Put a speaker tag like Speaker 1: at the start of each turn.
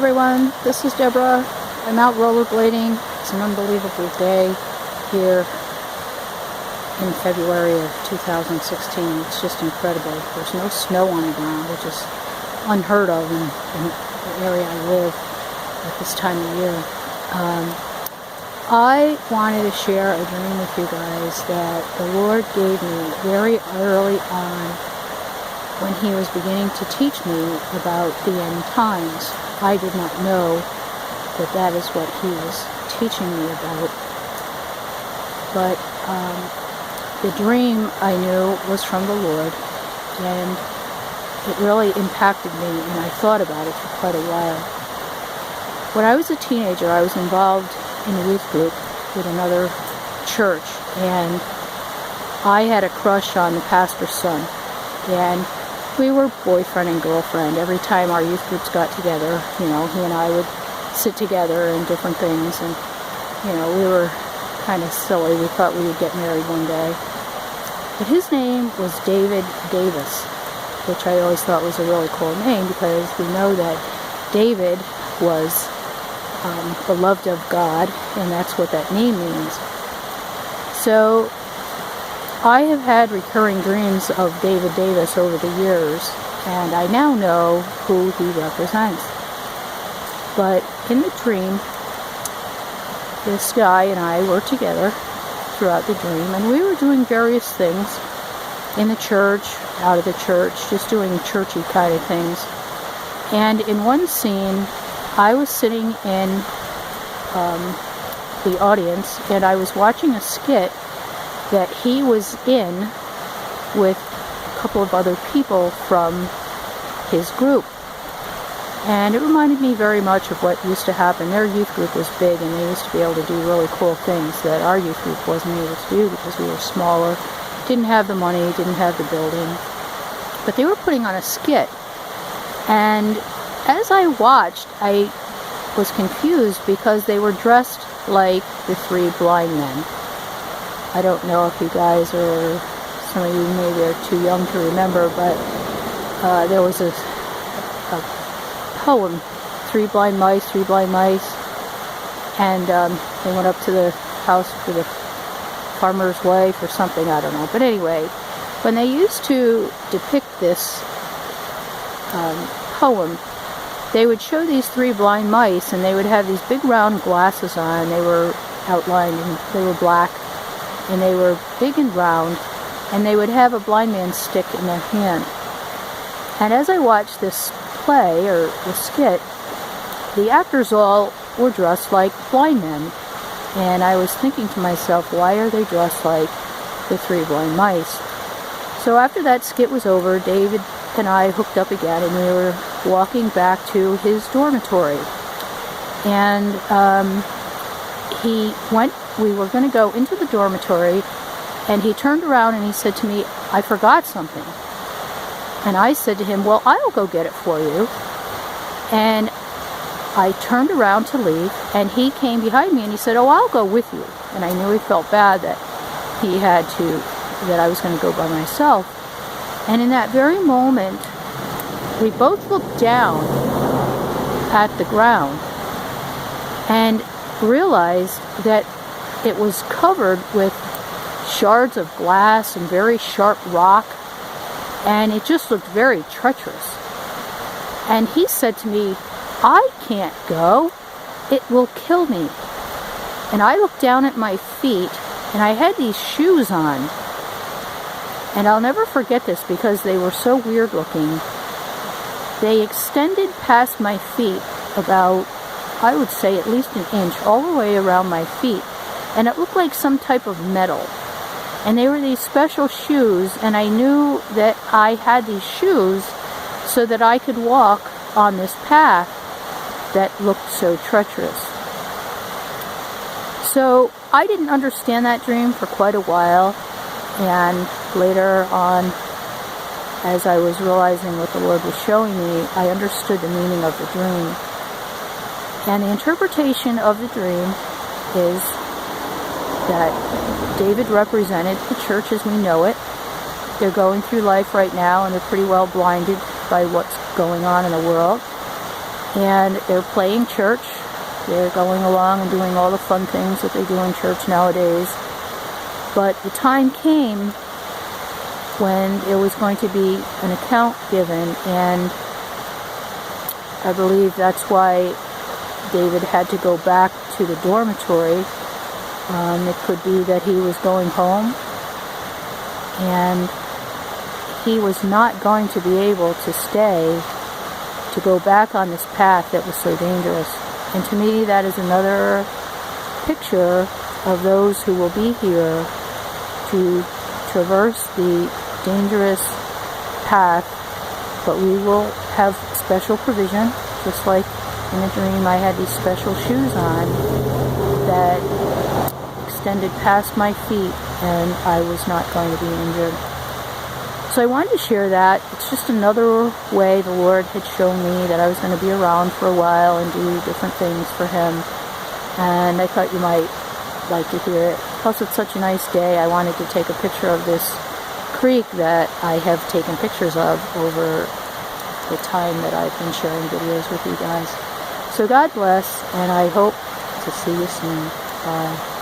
Speaker 1: everyone, this is Deborah. I'm out rollerblading. It's an unbelievable day here in February of 2016. It's just incredible. There's no snow on the ground, which is unheard of in the area I live at this time of year. I wanted to share a dream with you guys that the Lord gave me very early on when He was beginning to teach me about the end times. I did not know that that is what He was teaching me about. But the dream I knew was from the Lord, and it really impacted me, and I thought about it for quite a while. When I was a teenager, I was involved in a youth group with another church, and I had a crush on the pastor's son, and we were boyfriend and girlfriend. Every time our youth groups got together, he and I would sit together and different things, and we were kind of silly. We thought we would get married one day. But his name was David Davis, which I always thought was a really cool name because we know that David was beloved of God, and that's what that name means. So I have had recurring dreams of David Davis over the years, and I now know who he represents. But in the dream, this guy and I were together throughout the dream, and we were doing various things in the church, out of the church, just doing churchy kind of things. And in one scene, I was sitting in the audience, and I was watching a skit that he was in with a couple of other people from his group. And it reminded me very much of what used to happen. Their youth group was big, and they used to be able to do really cool things that our youth group wasn't able to do because we were smaller, didn't have the money, didn't have the building. But they were putting on a skit. And as I watched, I was confused because they were dressed like the three blind men. I don't know if you guys or some of you maybe are too young to remember, but there was a poem, Three Blind Mice, and they went up to the house for the farmer's wife or something, I don't know. But anyway, when they used to depict this poem, they would show these three blind mice, and they would have these big round glasses on. They were outlined, and they were black, and they were big and round, and they would have a blind man's stick in their hand. And as I watched this play, or the skit, the actors all were dressed like blind men. And I was thinking to myself, why are they dressed like the three blind mice? So after that skit was over, David and I hooked up again, and we were walking back to his dormitory. And we were going to go into the dormitory, and he turned around and he said to me, I forgot something. And I said to him, well, I'll go get it for you. And I turned around to leave, and he came behind me and he said, oh, I'll go with you. And I knew he felt bad that that I was going to go by myself. And in that very moment, we both looked down at the ground and realized that it was covered with shards of glass and very sharp rock, and it just looked very treacherous. And he said to me, I can't go. It will kill me. And I looked down at my feet, and I had these shoes on. And I'll never forget this because they were so weird looking. They extended past my feet about, I would say at least an inch, all the way around my feet. And it looked like some type of metal. And they were these special shoes, and I knew that I had these shoes so that I could walk on this path that looked so treacherous. So I didn't understand that dream for quite a while, and later on, as I was realizing what the Lord was showing me, I understood the meaning of the dream. And the interpretation of the dream is that David represented the church as we know it. They're going through life right now, and they're pretty well blinded by what's going on in the world. and they're playing church. They're going along and doing all the fun things that they do in church nowadays. But the time came when there was going to be an account given, and I believe that's why David had to go back to the dormitory. It could be that he was going home, and he was not going to be able to stay to go back on this path that was so dangerous. And to me, that is another picture of those who will be here to traverse the dangerous path, but we will have special provision, just like in a dream I had these special shoes on that extended past my feet, and I was not going to be injured. So I wanted to share that. It's just another way the Lord had shown me that I was going to be around for a while and do different things for Him. And I thought you might like to hear it. Plus, it's such a nice day. I wanted to take a picture of this creek that I have taken pictures of over the time that I've been sharing videos with you guys. So God bless, and I hope to see you soon. Bye.